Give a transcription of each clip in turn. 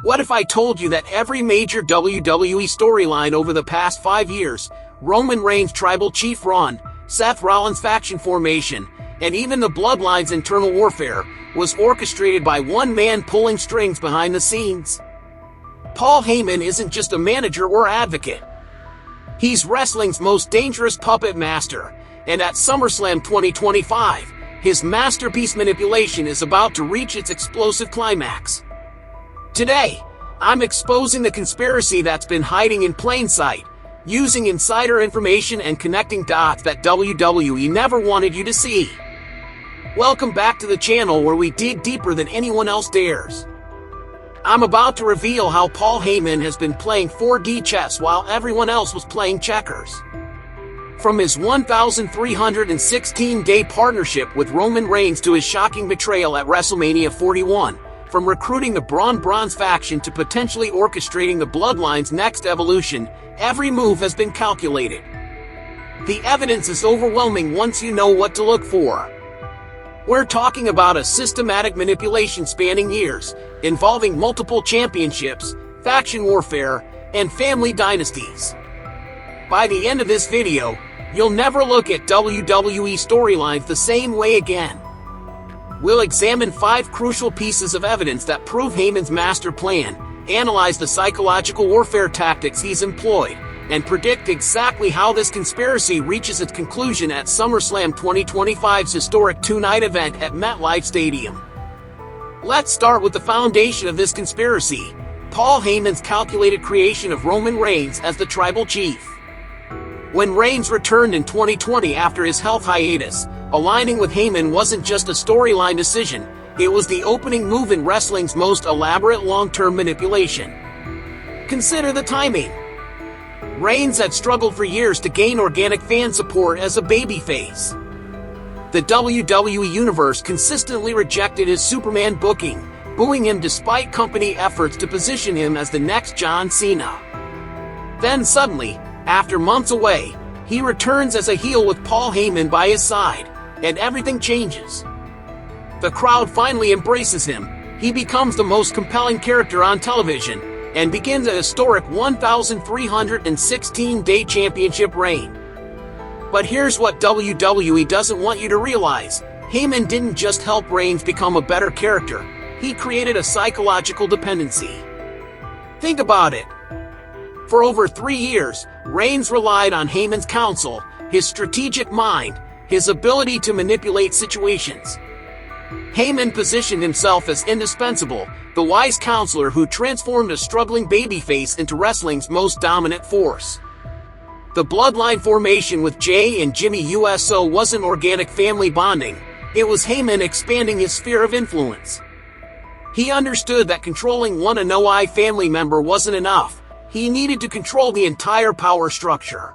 What if I told you that every major WWE storyline over the past 5 years, Roman Reigns' tribal chief run, Seth Rollins' faction formation, and even the Bloodline's internal warfare, was orchestrated by one man pulling strings behind the scenes? Paul Heyman isn't just a manager or advocate. He's wrestling's most dangerous puppet master, and at SummerSlam 2025, his masterpiece manipulation is about to reach its explosive climax. Today, I'm exposing the conspiracy that's been hiding in plain sight, using insider information and connecting dots that WWE never wanted you to see. Welcome back to the channel where we dig deeper than anyone else dares. I'm about to reveal how Paul Heyman has been playing 4D chess while everyone else was playing checkers. From his 1,316-day partnership with Roman Reigns to his shocking betrayal at WrestleMania 41, from recruiting the Braun Bronze faction to potentially orchestrating the Bloodline's next evolution, every move has been calculated. The evidence is overwhelming once you know what to look for. We're talking about a systematic manipulation spanning years, involving multiple championships, faction warfare, and family dynasties. By the end of this video, you'll never look at WWE storylines the same way again. We'll examine 5 crucial pieces of evidence that prove Heyman's master plan, analyze the psychological warfare tactics he's employed, and predict exactly how this conspiracy reaches its conclusion at SummerSlam 2025's historic 2-night event at MetLife Stadium. Let's start with the foundation of this conspiracy: Paul Heyman's calculated creation of Roman Reigns as the tribal chief. When Reigns returned in 2020 after his health hiatus, aligning with Heyman wasn't just a storyline decision, it was the opening move in wrestling's most elaborate long-term manipulation. Consider the timing. Reigns had struggled for years to gain organic fan support as a babyface. The WWE Universe consistently rejected his Superman booking, booing him despite company efforts to position him as the next John Cena. Then suddenly, after months away, he returns as a heel with Paul Heyman by his side, and everything changes. The crowd finally embraces him, he becomes the most compelling character on television, and begins a historic 1,316-day championship reign. But here's what WWE doesn't want you to realize: Heyman didn't just help Reigns become a better character, he created a psychological dependency. Think about it. For over 3 years, Reigns relied on Heyman's counsel, his strategic mind, his ability to manipulate situations. Heyman positioned himself as indispensable, the wise counselor who transformed a struggling babyface into wrestling's most dominant force. The Bloodline formation with Jey and Jimmy Uso wasn't organic family bonding, it was Heyman expanding his sphere of influence. He understood that controlling one Anoa'i family member wasn't enough, he needed to control the entire power structure.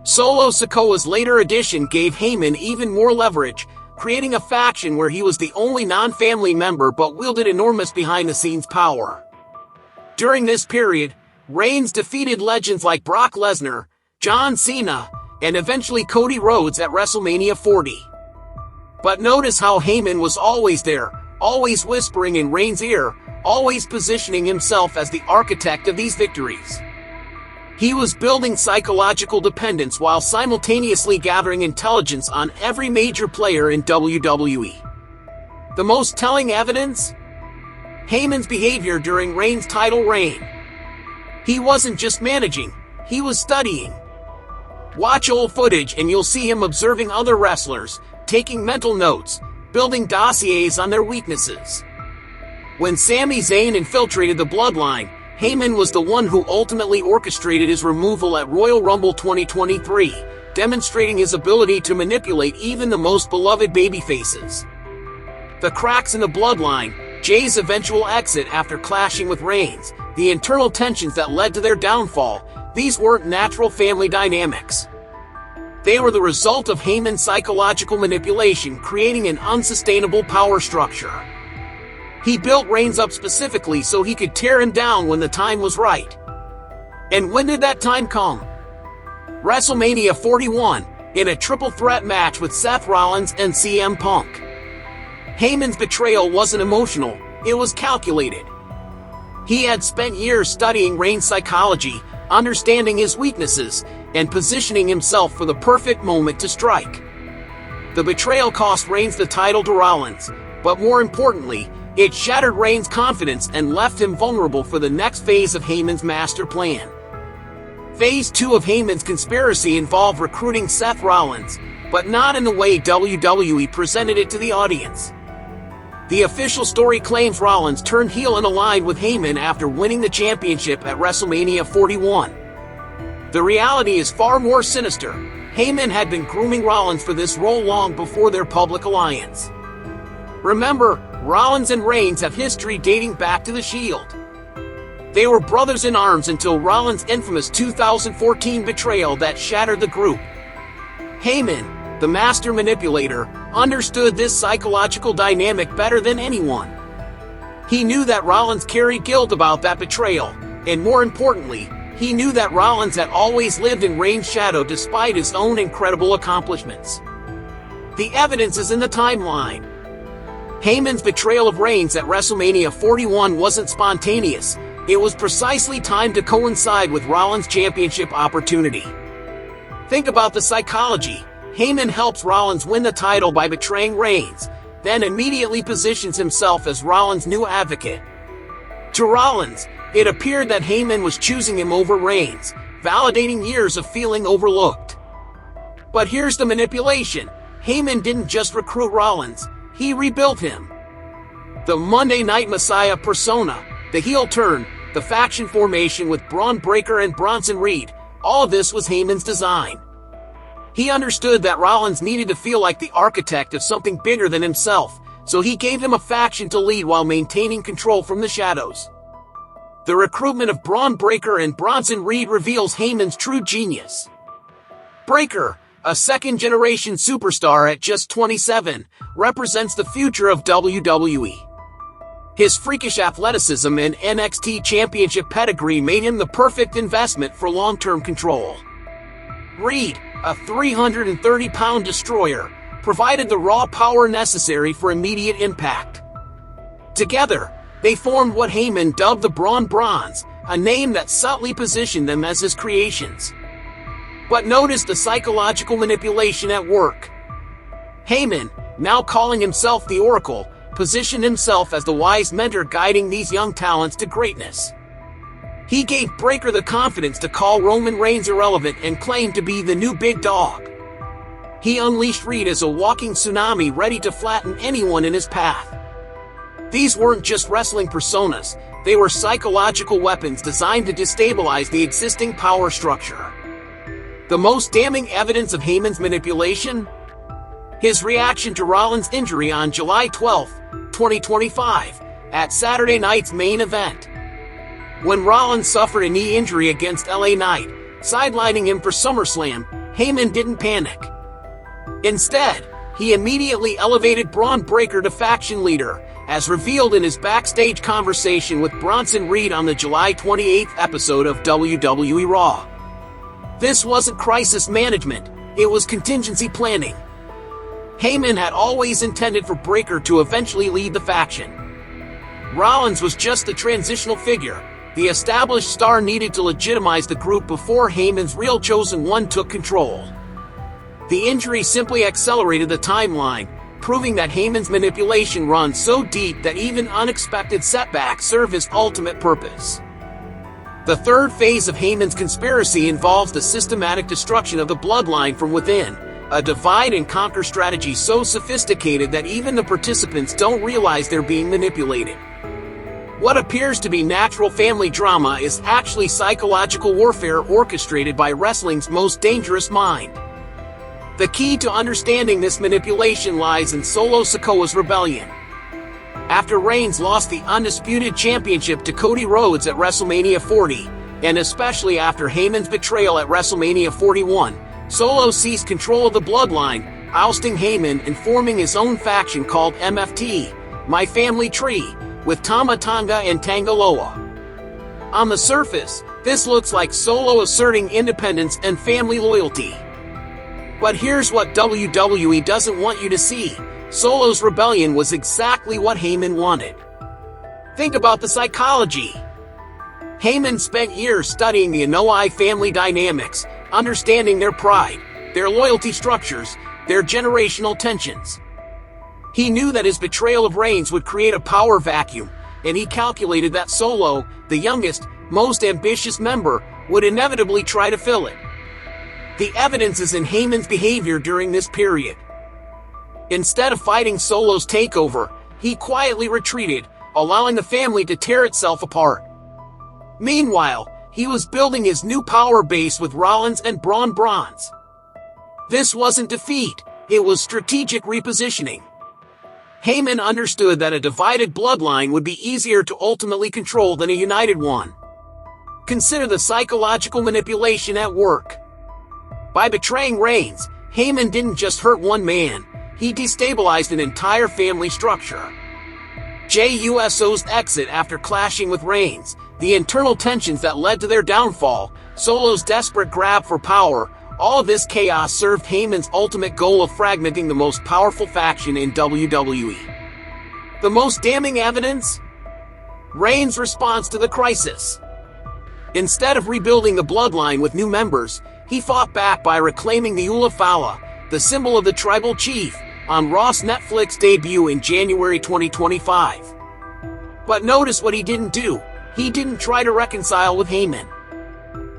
Solo Sikoa's later addition gave Heyman even more leverage, creating a faction where he was the only non-family member but wielded enormous behind-the-scenes power. During this period, Reigns defeated legends like Brock Lesnar, John Cena, and eventually Cody Rhodes at WrestleMania 40. But notice how Heyman was always there, always whispering in Reigns' ear, always positioning himself as the architect of these victories. He was building psychological dependence while simultaneously gathering intelligence on every major player in WWE. The most telling evidence? Heyman's behavior during Reigns' title reign. He wasn't just managing, he was studying. Watch old footage and you'll see him observing other wrestlers, taking mental notes, building dossiers on their weaknesses. When Sami Zayn infiltrated the Bloodline, Heyman was the one who ultimately orchestrated his removal at Royal Rumble 2023, demonstrating his ability to manipulate even the most beloved babyfaces. The cracks in the Bloodline, Jey's eventual exit after clashing with Reigns, the internal tensions that led to their downfall, these weren't natural family dynamics. They were the result of Heyman's psychological manipulation, creating an unsustainable power structure. He built Reigns up specifically so he could tear him down when the time was right. And when did that time come? WrestleMania 41, in a triple threat match with Seth Rollins and CM Punk. Heyman's betrayal wasn't emotional, it was calculated. He had spent years studying Reigns' psychology, understanding his weaknesses, and positioning himself for the perfect moment to strike. The betrayal cost Reigns the title to Rollins, but more importantly, it shattered Reigns' confidence and left him vulnerable for the next phase of Heyman's master plan. Phase 2 of Heyman's conspiracy involved recruiting Seth Rollins, but not in the way WWE presented it to the audience. The official story claims Rollins turned heel and aligned with Heyman after winning the championship at WrestleMania 41. The reality is far more sinister. Heyman had been grooming Rollins for this role long before their public alliance. Remember, Rollins and Reigns have history dating back to the Shield. They were brothers in arms until Rollins' infamous 2014 betrayal that shattered the group. Heyman, the master manipulator, understood this psychological dynamic better than anyone. He knew that Rollins carried guilt about that betrayal, and more importantly, he knew that Rollins had always lived in Reigns' shadow despite his own incredible accomplishments. The evidence is in the timeline. Heyman's betrayal of Reigns at WrestleMania 41 wasn't spontaneous. It was precisely timed to coincide with Rollins' championship opportunity. Think about the psychology. Heyman helps Rollins win the title by betraying Reigns, then immediately positions himself as Rollins' new advocate. To Rollins, it appeared that Heyman was choosing him over Reigns, validating years of feeling overlooked. But here's the manipulation. Heyman didn't just recruit Rollins, he rebuilt him. The Monday Night Messiah persona, the heel turn, the faction formation with Braun Breaker and Bronson Reed, all this was Heyman's design. He understood that Rollins needed to feel like the architect of something bigger than himself, so he gave him a faction to lead while maintaining control from the shadows. The recruitment of Braun Breaker and Bronson Reed reveals Heyman's true genius. Breaker, a second-generation superstar at just 27, represents the future of WWE. His freakish athleticism and NXT championship pedigree made him the perfect investment for long-term control. Reed, a 330-pound destroyer, provided the raw power necessary for immediate impact. Together, they formed what Heyman dubbed the Braun Bronze, a name that subtly positioned them as his creations. But notice the psychological manipulation at work. Heyman, now calling himself the Oracle, positioned himself as the wise mentor guiding these young talents to greatness. He gave Breaker the confidence to call Roman Reigns irrelevant and claim to be the new big dog. He unleashed Reed as a walking tsunami ready to flatten anyone in his path. These weren't just wrestling personas, they were psychological weapons designed to destabilize the existing power structure. The most damning evidence of Heyman's manipulation? His reaction to Rollins' injury on July 12, 2025, at Saturday night's main event. When Rollins suffered a knee injury against LA Knight, sidelining him for SummerSlam, Heyman didn't panic. Instead, he immediately elevated Braun Breaker to faction leader, as revealed in his backstage conversation with Bronson Reed on the July 28th episode of WWE Raw. This wasn't crisis management, it was contingency planning. Heyman had always intended for Breaker to eventually lead the faction. Rollins was just the transitional figure. The established star needed to legitimize the group before Heyman's real chosen one took control. The injury simply accelerated the timeline, proving that Heyman's manipulation runs so deep that even unexpected setbacks serve his ultimate purpose. The third phase of Heyman's conspiracy involves the systematic destruction of the Bloodline from within, a divide-and-conquer strategy so sophisticated that even the participants don't realize they're being manipulated. What appears to be natural family drama is actually psychological warfare orchestrated by wrestling's most dangerous mind. The key to understanding this manipulation lies in Solo Sikoa's rebellion. After Reigns lost the undisputed championship to Cody Rhodes at WrestleMania 40, and especially after Heyman's betrayal at WrestleMania 41, Solo seized control of the Bloodline, ousting Heyman and forming his own faction called MFT, My Family Tree, with Tama Tonga and Tangaloa. On the surface, this looks like Solo asserting independence and family loyalty. But here's what WWE doesn't want you to see. Solo's rebellion was exactly what Heyman wanted. Think about the psychology. Heyman spent years studying the Anoa'i family dynamics, understanding their pride, their loyalty structures, their generational tensions. He knew that his betrayal of Reigns would create a power vacuum, and he calculated that Solo, the youngest, most ambitious member, would inevitably try to fill it. The evidence is in Heyman's behavior during this period. Instead of fighting Solo's takeover, he quietly retreated, allowing the family to tear itself apart. Meanwhile, he was building his new power base with Rollins and Braun Bronze. This wasn't defeat, it was strategic repositioning. Heyman understood that a divided bloodline would be easier to ultimately control than a united one. Consider the psychological manipulation at work. By betraying Reigns, Heyman didn't just hurt one man, he destabilized an entire family structure. Jey Uso's exit after clashing with Reigns, the internal tensions that led to their downfall, Solo's desperate grab for power, all of this chaos served Heyman's ultimate goal of fragmenting the most powerful faction in WWE. The most damning evidence? Reigns' response to the crisis. Instead of rebuilding the bloodline with new members, he fought back by reclaiming the Ula Fala, the symbol of the tribal chief, on Raw's Netflix debut in January 2025. But notice what he didn't do. He didn't try to reconcile with Heyman.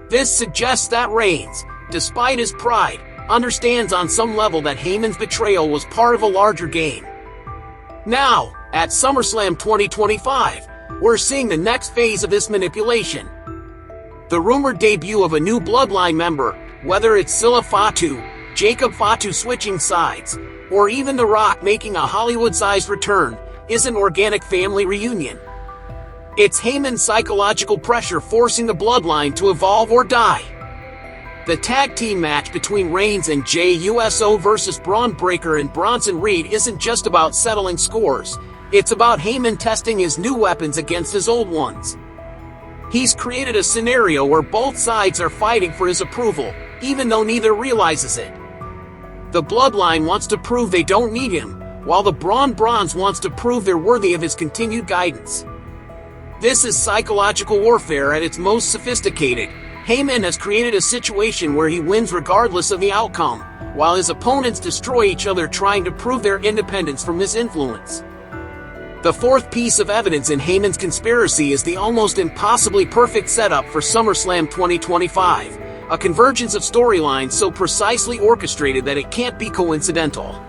This suggests that Reigns, despite his pride, understands on some level that Heyman's betrayal was part of a larger game. Now, at SummerSlam 2025, we're seeing the next phase of this manipulation. The rumored debut of a new Bloodline member, whether it's Zilla Fatu, Jacob Fatu switching sides, or even The Rock making a Hollywood-sized return, is an organic family reunion. It's Heyman's psychological pressure forcing the Bloodline to evolve or die. The tag team match between Reigns and Jey Uso versus Braun Breaker and Bronson Reed isn't just about settling scores, it's about Heyman testing his new weapons against his old ones. He's created a scenario where both sides are fighting for his approval, even though neither realizes it. The Bloodline wants to prove they don't need him, while the Braun Bronze wants to prove they're worthy of his continued guidance. This is psychological warfare at its most sophisticated. Heyman has created a situation where he wins regardless of the outcome, while his opponents destroy each other trying to prove their independence from his influence. The fourth piece of evidence in Heyman's conspiracy is the almost impossibly perfect setup for SummerSlam 2025, a convergence of storylines so precisely orchestrated that it can't be coincidental.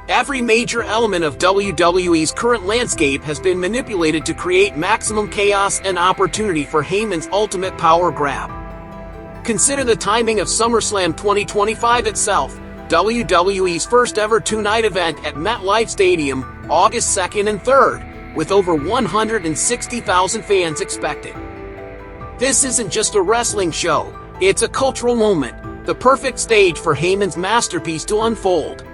Every major element of WWE's current landscape has been manipulated to create maximum chaos and opportunity for Heyman's ultimate power grab. Consider the timing of SummerSlam 2025 itself, WWE's first ever two-night event at MetLife Stadium, August 2nd and 3rd, with over 160,000 fans expected. This isn't just a wrestling show, it's a cultural moment, the perfect stage for Heyman's masterpiece to unfold.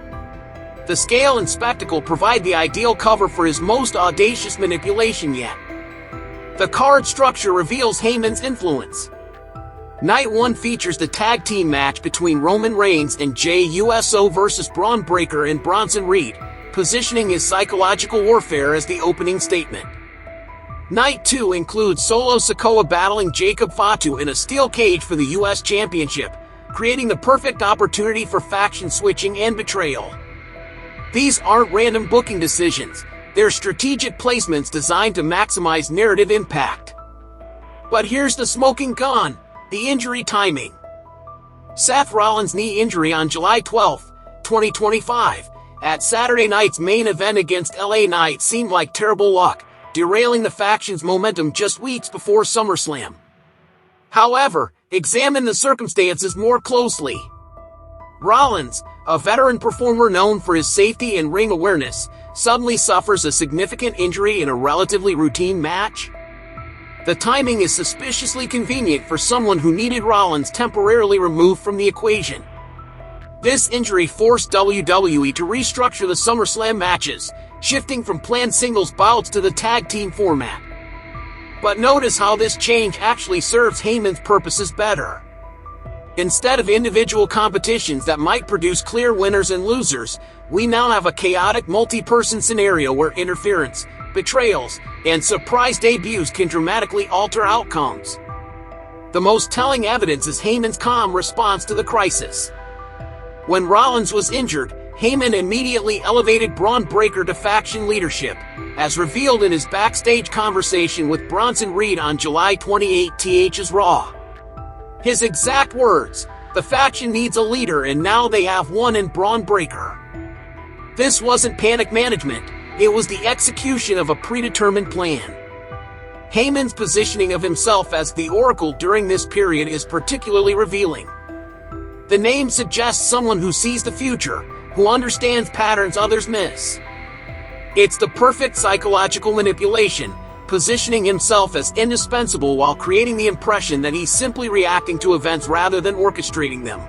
The scale and spectacle provide the ideal cover for his most audacious manipulation yet. The card structure reveals Heyman's influence. Night 1 features the tag team match between Roman Reigns and Jey Uso versus Braun Breaker and Bronson Reed, positioning his psychological warfare as the opening statement. Night 2 includes Solo Sikoa battling Jacob Fatu in a steel cage for the US Championship, creating the perfect opportunity for faction switching and betrayal. These aren't random booking decisions, they're strategic placements designed to maximize narrative impact. But here's the smoking gun, the injury timing. Seth Rollins' knee injury on July 12, 2025, at Saturday night's main event against LA Knight seemed like terrible luck, derailing the faction's momentum just weeks before SummerSlam. However, examine the circumstances more closely. Rollins, a veteran performer known for his safety and ring awareness, suddenly suffers a significant injury in a relatively routine match. The timing is suspiciously convenient for someone who needed Rollins temporarily removed from the equation. This injury forced WWE to restructure the SummerSlam matches, shifting from planned singles bouts to the tag team format. But notice how this change actually serves Heyman's purposes better. Instead of individual competitions that might produce clear winners and losers, we now have a chaotic multi-person scenario where interference, betrayals, and surprise debuts can dramatically alter outcomes. The most telling evidence is Heyman's calm response to the crisis. When Rollins was injured, Heyman immediately elevated Braun Breaker to faction leadership, as revealed in his backstage conversation with Bronson Reed on July 28th's Raw. His exact words, "The faction needs a leader and now they have one in Braun Breaker." This wasn't panic management, it was the execution of a predetermined plan. Heyman's positioning of himself as the Oracle during this period is particularly revealing. The name suggests someone who sees the future, who understands patterns others miss. It's the perfect psychological manipulation, positioning himself as indispensable while creating the impression that he's simply reacting to events rather than orchestrating them.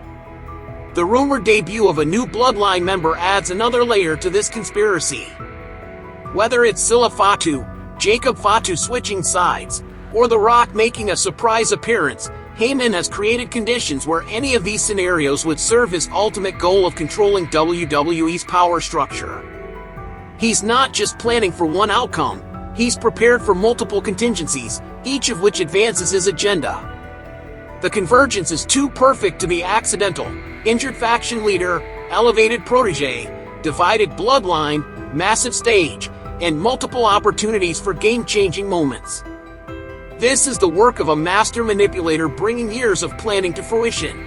The rumored debut of a new Bloodline member adds another layer to this conspiracy. Whether it's Zilla Fatu, Jacob Fatu switching sides, or The Rock making a surprise appearance, Heyman has created conditions where any of these scenarios would serve his ultimate goal of controlling WWE's power structure. He's not just planning for one outcome, he's prepared for multiple contingencies, each of which advances his agenda. The convergence is too perfect to be accidental. Injured faction leader, elevated protege, divided bloodline, massive stage, and multiple opportunities for game-changing moments. This is the work of a master manipulator bringing years of planning to fruition.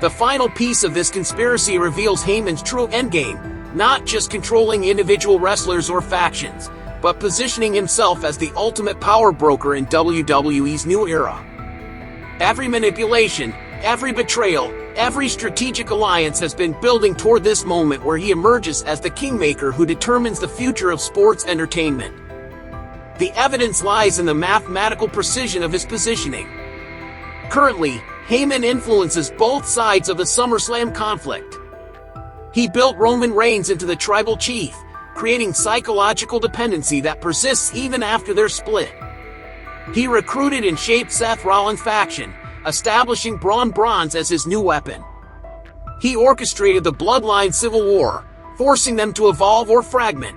The final piece of this conspiracy reveals Heyman's true endgame, not just controlling individual wrestlers or factions, but positioning himself as the ultimate power broker in WWE's new era. Every manipulation, every betrayal, every strategic alliance has been building toward this moment where he emerges as the kingmaker who determines the future of sports entertainment. The evidence lies in the mathematical precision of his positioning. Currently, Heyman influences both sides of the SummerSlam conflict. He built Roman Reigns into the tribal chief, creating psychological dependency that persists even after their split. He recruited and shaped Seth Rollins' faction, establishing Braun Bronze as his new weapon. He orchestrated the Bloodline civil war, forcing them to evolve or fragment.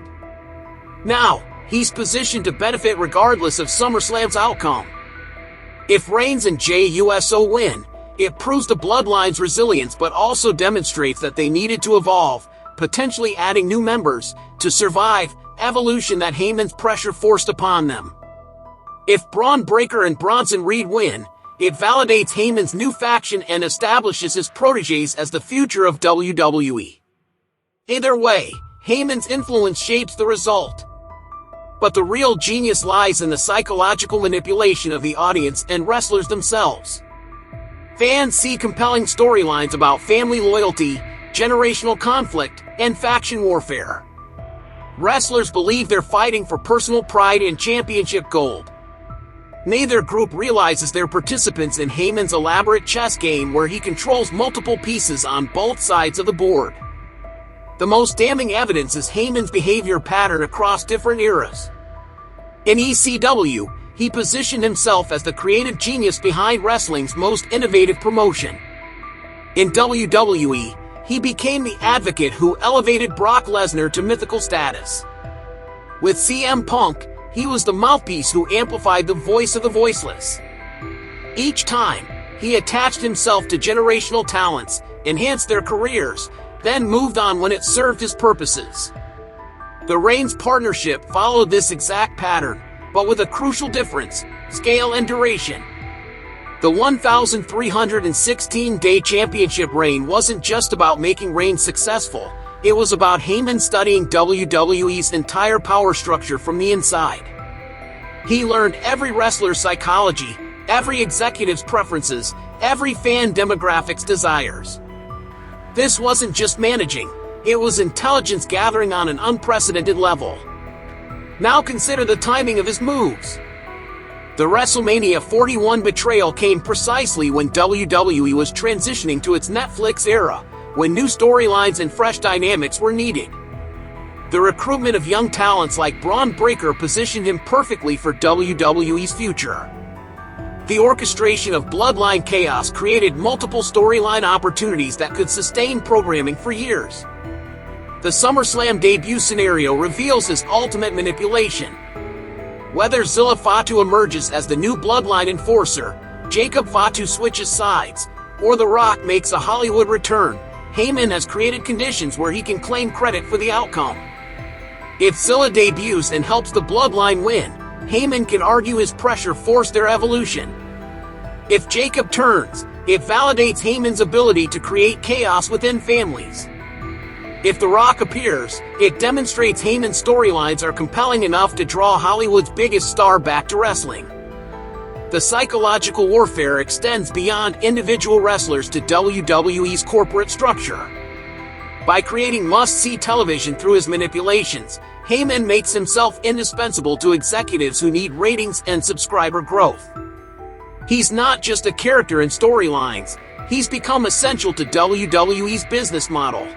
Now, he's positioned to benefit regardless of SummerSlam's outcome. If Reigns and Jey Uso win, it proves the Bloodline's resilience but also demonstrates that they needed to evolve, potentially adding new members, to survive evolution that Heyman's pressure forced upon them. If Braun Breaker and Bronson Reed win, it validates Heyman's new faction and establishes his proteges as the future of WWE. Either way, Heyman's influence shapes the result. But the real genius lies in the psychological manipulation of the audience and wrestlers themselves. Fans see compelling storylines about family loyalty, generational conflict, and faction warfare. Wrestlers believe they're fighting for personal pride and championship gold. Neither group realizes they're participants in Heyman's elaborate chess game where he controls multiple pieces on both sides of the board. The most damning evidence is Heyman's behavior pattern across different eras. In ECW, he positioned himself as the creative genius behind wrestling's most innovative promotion. In WWE, he became the advocate who elevated Brock Lesnar to mythical status. With CM Punk, he was the mouthpiece who amplified the voice of the voiceless. Each time, he attached himself to generational talents, enhanced their careers, then moved on when it served his purposes. The Reigns partnership followed this exact pattern, but with a crucial difference: scale and duration. The 1,316-day championship reign wasn't just about making Reigns successful, it was about Heyman studying WWE's entire power structure from the inside. He learned every wrestler's psychology, every executive's preferences, every fan demographic's desires. This wasn't just managing, it was intelligence gathering on an unprecedented level. Now consider the timing of his moves. The WrestleMania 41 betrayal came precisely when WWE was transitioning to its Netflix era, when new storylines and fresh dynamics were needed. The recruitment of young talents like Braun Breaker positioned him perfectly for WWE's future. The orchestration of Bloodline chaos created multiple storyline opportunities that could sustain programming for years. The SummerSlam debut scenario reveals his ultimate manipulation. Whether Zilla Fatu emerges as the new Bloodline enforcer, Jacob Fatu switches sides, or The Rock makes a Hollywood return, Heyman has created conditions where he can claim credit for the outcome. If Zilla debuts and helps the Bloodline win, Heyman can argue his pressure forced their evolution. If Jacob turns, it validates Heyman's ability to create chaos within families. If The Rock appears, it demonstrates Heyman's storylines are compelling enough to draw Hollywood's biggest star back to wrestling. The psychological warfare extends beyond individual wrestlers to WWE's corporate structure. By creating must-see television through his manipulations, Heyman makes himself indispensable to executives who need ratings and subscriber growth. He's not just a character in storylines, he's become essential to WWE's business model.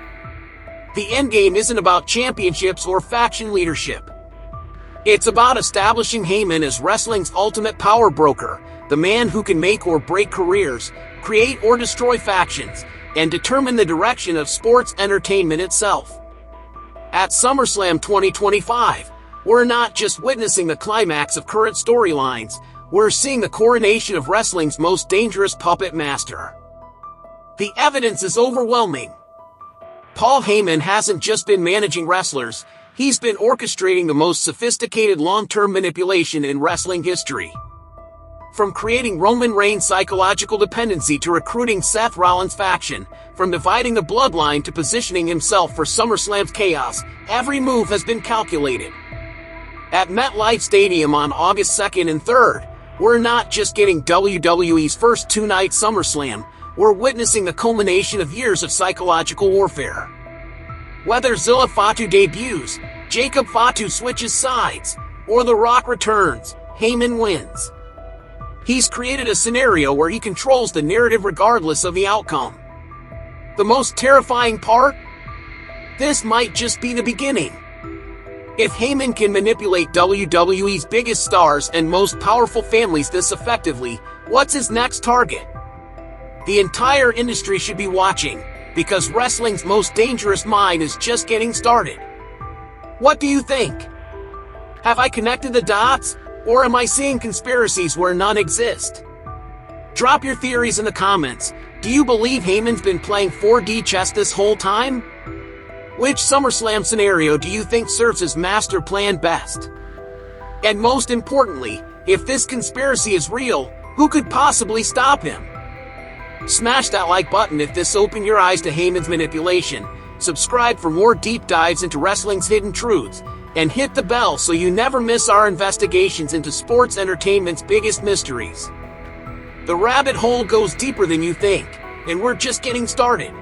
The endgame isn't about championships or faction leadership. It's about establishing Heyman as wrestling's ultimate power broker, the man who can make or break careers, create or destroy factions, and determine the direction of sports entertainment itself. At SummerSlam 2025, we're not just witnessing the climax of current storylines, we're seeing the coronation of wrestling's most dangerous puppet master. The evidence is overwhelming. Paul Heyman hasn't just been managing wrestlers, he's been orchestrating the most sophisticated long-term manipulation in wrestling history. From creating Roman Reigns' psychological dependency to recruiting Seth Rollins' faction, from dividing the Bloodline to positioning himself for SummerSlam's chaos, every move has been calculated. At MetLife Stadium on August 2nd and 3rd, we're not just getting WWE's first two-night SummerSlam, we're witnessing the culmination of years of psychological warfare. Whether Zilla Fatu debuts, Jacob Fatu switches sides, or The Rock returns, Heyman wins. He's created a scenario where he controls the narrative regardless of the outcome. The most terrifying part? This might just be the beginning. If Heyman can manipulate WWE's biggest stars and most powerful families this effectively, what's his next target? The entire industry should be watching, because wrestling's most dangerous mind is just getting started. What do you think? Have I connected the dots, or am I seeing conspiracies where none exist? Drop your theories in the comments. Do you believe Heyman's been playing 4D chess this whole time? Which SummerSlam scenario do you think serves his master plan best? And most importantly, if this conspiracy is real, who could possibly stop him? Smash that like button if this opened your eyes to Heyman's manipulation, subscribe for more deep dives into wrestling's hidden truths, and hit the bell so you never miss our investigations into sports entertainment's biggest mysteries. The rabbit hole goes deeper than you think, and we're just getting started.